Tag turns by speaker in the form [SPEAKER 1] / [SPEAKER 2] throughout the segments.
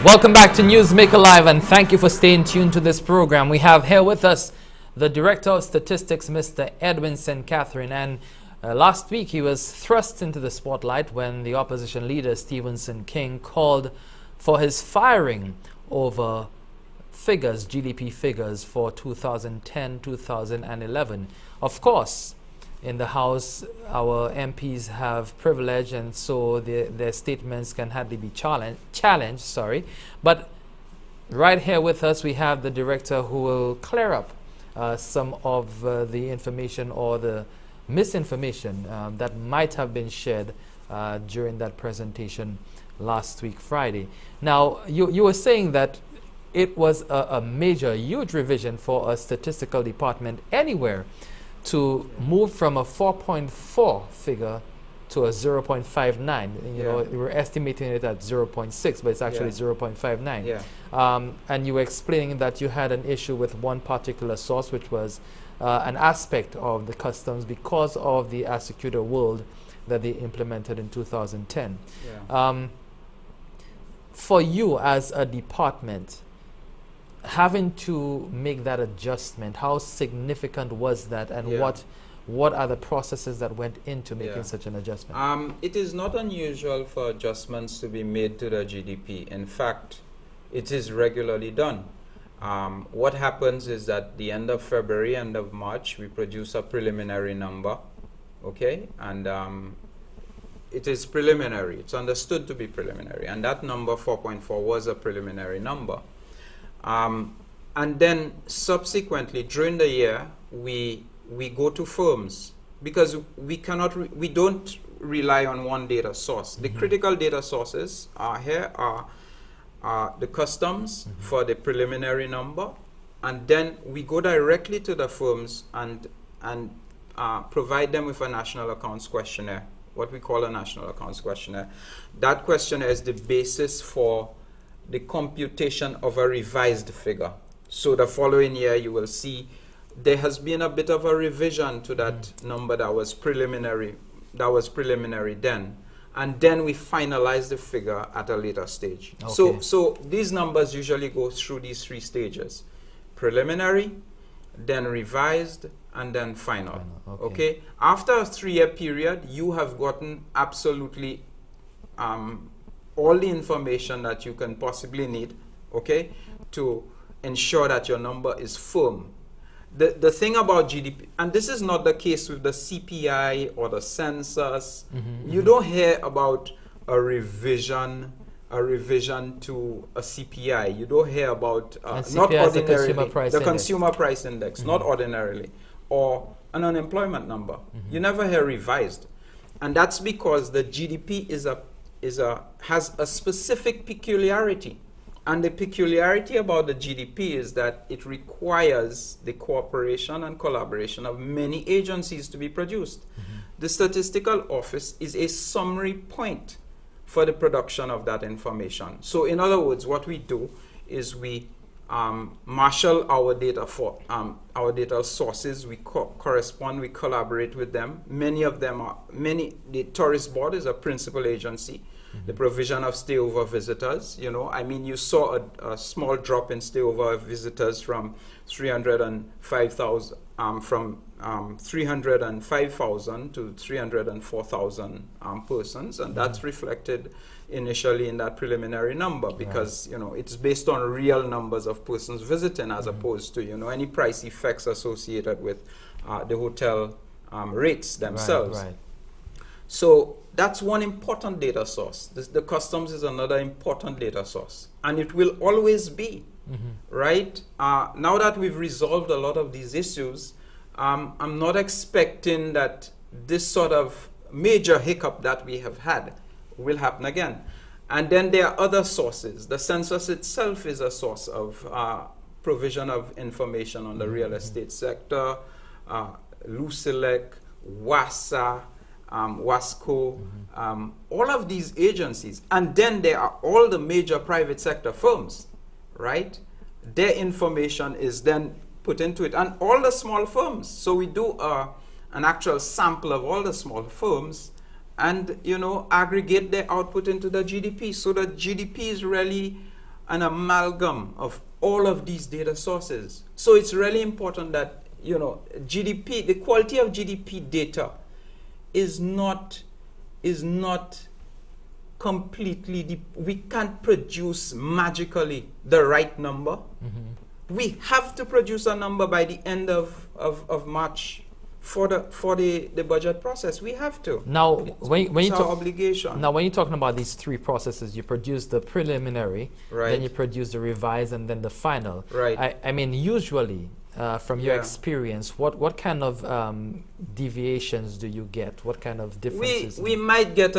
[SPEAKER 1] Welcome back to Newsmaker Live, and thank you for staying tuned to this program. We have here with us the Director of Statistics, Mr. Edwin St. Catherine, and last week he was thrust into the spotlight when the opposition leader Stephenson King called for his firing over figures, GDP figures for 2010-2011. Of course, in the House, our MPs have privilege, and so their statements can hardly be challenged. But right here with us, we have the director who will clear up some of the information or the misinformation that might have been shared during that presentation last week, Friday. Now, you were saying that it was a major, huge revision for a statistical department anywhere to move from a 4.4 figure to a 0.59. You know, we were estimating it at 0.6, but it's actually 0.59.
[SPEAKER 2] Yeah.
[SPEAKER 1] And you were explaining that you had an issue with one particular source, which was an aspect of the customs because of the Assecutor World that they implemented in 2010.
[SPEAKER 2] Yeah.
[SPEAKER 1] For you as a department, having to make that adjustment, how significant was that, and what are the processes that went into making such an adjustment?
[SPEAKER 2] It is not unusual for adjustments to be made to the GDP. In fact, it is regularly done. What happens is that the end of February, end of March, we produce a preliminary number, okay? And it is preliminary. It's understood to be preliminary. And that number, 4.4, was a preliminary number. And then subsequently, during the year, we go to firms because we don't rely on one data source. The critical data sources here are the customs for the preliminary number, and then we go directly to the firms and provide them with a national accounts questionnaire, what we call a national accounts questionnaire. That questionnaire is the basis for the computation of a revised figure. So the following year you will see there has been a bit of a revision to that number that was preliminary then, and then we finalize the figure at a later stage.
[SPEAKER 1] Okay.
[SPEAKER 2] So these numbers usually go through these three stages: preliminary, then revised, and then final. Okay. After a 3-year period, you have gotten absolutely all the information that you can possibly need, okay, to ensure that your number is firm. The thing about GDP, and this is not the case with the CPI or the census, you don't hear about a revision to a CPI. You don't hear about not ordinarily the consumer price index, not ordinarily, or an unemployment number. You never hear revised, and that's because the GDP has a specific peculiarity. And the peculiarity about the GDP is that it requires the cooperation and collaboration of many agencies to be produced. The statistical office is a summary point for the production of that information. So in other words, what we do is we marshal our data for our data sources. We correspond, we collaborate with them. Many of them are, the tourist board is a principal agency. The provision of stayover visitors, you know, I mean, you saw a small drop in stayover visitors from 305,000 to 304,000 persons, and that's reflected initially in that preliminary number because you know it's based on real numbers of persons visiting as opposed to any price effects associated with the hotel rates themselves. So that's one important data source. The customs is another important data source, and it will always be, right? Now that we've resolved a lot of these issues, I'm not expecting that this sort of major hiccup that we have had will happen again. And then there are other sources. The census itself is a source of provision of information on the real estate sector, LUCILEC, WASA, WASCO, all of these agencies. And then there are all the major private sector firms, right? Their information is then put into it. And all the small firms. So we do an actual sample of all the small firms and, aggregate their output into the GDP. So the GDP is really an amalgam of all of these data sources. So it's really important that, you know, GDP, the quality of GDP data is not completely, we can't produce magically the right number. We have to produce a number by the end of March for the budget process. We have to.
[SPEAKER 1] Now,
[SPEAKER 2] it's our obligation.
[SPEAKER 1] Now, when you're talking about these three processes, you produce the preliminary,
[SPEAKER 2] right,
[SPEAKER 1] then you produce the revised, and then the final.
[SPEAKER 2] Right.
[SPEAKER 1] I mean, usually, from your experience, what kind of deviations do you get? What kind of differences?
[SPEAKER 2] We might get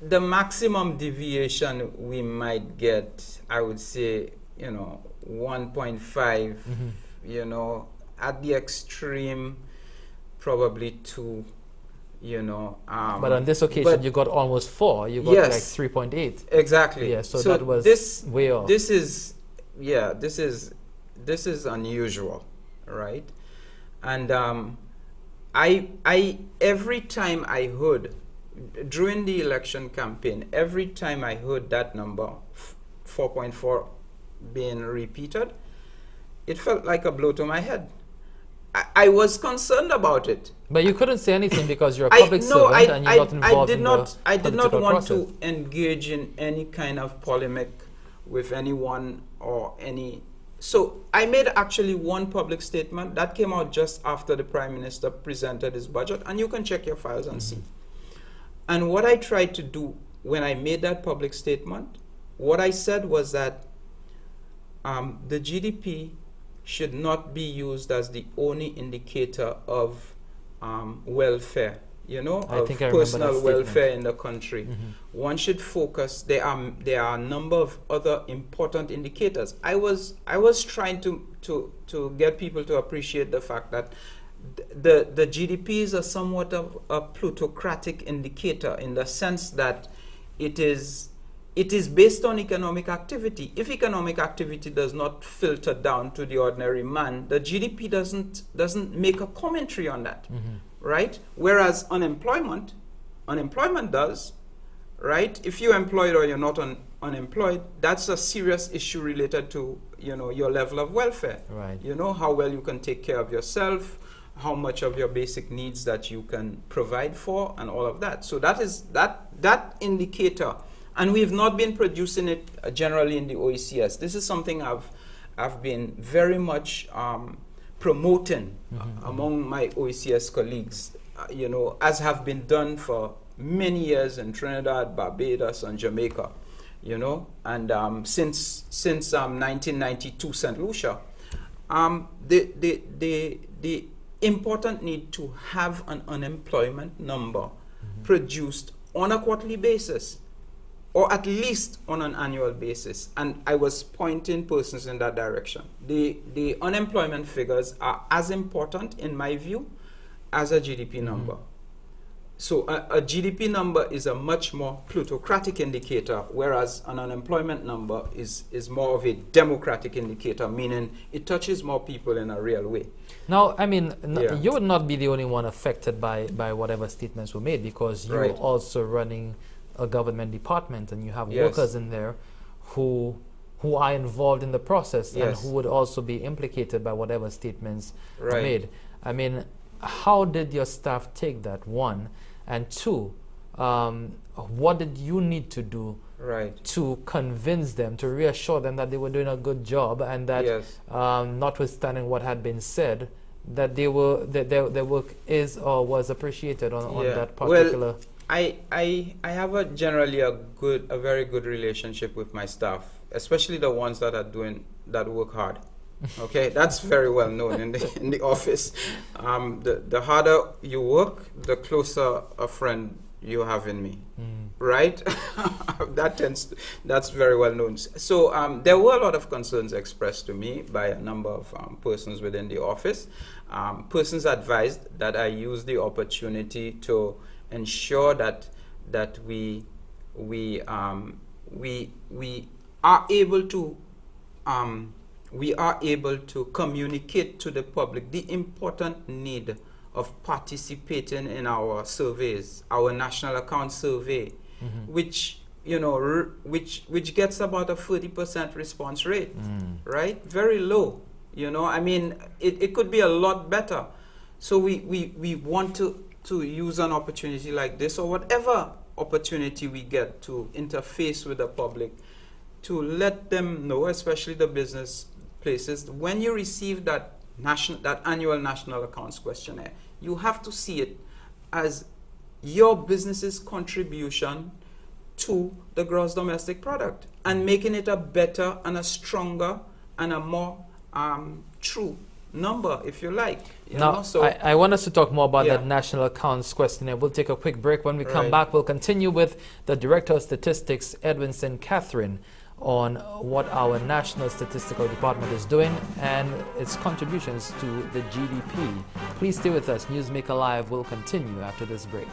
[SPEAKER 2] the maximum deviation we might get, I would say, you know, 1.5, you know, at the extreme, probably 2, you know.
[SPEAKER 1] But on this occasion, you got almost 4. You got like 3.8.
[SPEAKER 2] Exactly.
[SPEAKER 1] Yeah, so that was way off.
[SPEAKER 2] This is unusual, right? And I every time I heard, during the election campaign, every time I heard that number, 4.4, being repeated, it felt like a blow to my head. I was concerned about it.
[SPEAKER 1] But you couldn't say anything because you're a public servant and you're not involved in the political
[SPEAKER 2] I did not want
[SPEAKER 1] process.
[SPEAKER 2] to engage in any kind of polemic with anyone or any. So I made actually one public statement that came out just after the Prime Minister presented his budget, and you can check your files and see. And what I tried to do when I made that public statement, what I said was that the GDP should not be used as the only indicator of welfare, you know, of personal welfare in the country. One should focus. There are a number of other important indicators. I was trying to get people to appreciate the fact that the GDP is a somewhat of a plutocratic indicator, in the sense that it is based on economic activity. If economic activity does not filter down to the ordinary man, the GDP doesn't make a commentary on that, right? Whereas unemployment does, right? If you're employed or you're not unemployed, that's a serious issue related to, you know, your level of welfare,
[SPEAKER 1] right?
[SPEAKER 2] You know, how well you can take care of yourself, how much of your basic needs that you can provide for, and all of that. So that is that indicator. And we've not been producing it generally in the OECS. This is something I've been very much promoting among my OECS colleagues, you know, as have been done for many years in Trinidad, Barbados, and Jamaica, you know, and since 1992 St. Lucia. The important need to have an unemployment number produced on a quarterly basis, or at least on an annual basis. And I was pointing persons in that direction. The unemployment figures are as important, in my view, as a GDP number. So a GDP number is a much more plutocratic indicator, whereas an unemployment number is more of a democratic indicator, meaning it touches more people in a real way.
[SPEAKER 1] Now, I mean, you would not be the only one affected by whatever statements were made, because you're also running a government department, and you have workers in there who are involved in the process and who would also be implicated by whatever statements are made. I mean, how did your staff take that, one? And two, what did you need to do to convince them, to reassure them that they were doing a good job, and that notwithstanding what had been said, that their work is or was appreciated on that particular...
[SPEAKER 2] Well, I have generally a very good relationship with my staff, especially the ones that work hard. Okay, that's very well known in the office. The harder you work, the closer a friend you have in me, right? That's very well known. So there were a lot of concerns expressed to me by a number of persons within the office. Persons advised that I use the opportunity to ensure that we are able to communicate to the public the important need of participating in our surveys, our national account survey, which you know, which gets about a 40% response rate, right? Very low, you know. I mean, it could be a lot better. So we want to use an opportunity like this, or whatever opportunity we get to interface with the public, to let them know, especially the business places, when you receive that annual national accounts questionnaire, you have to see it as your business's contribution to the gross domestic product, and making it a better and a stronger and a more true number, if you like. You
[SPEAKER 1] now,
[SPEAKER 2] know? So
[SPEAKER 1] I want us to talk more about that national accounts questionnaire. We'll take a quick break. When we come back, we'll continue with the Director of Statistics, Edwin St. Catherine, on what our National Statistical Department is doing and its contributions to the GDP. Please stay with us. Newsmaker Live will continue after this break.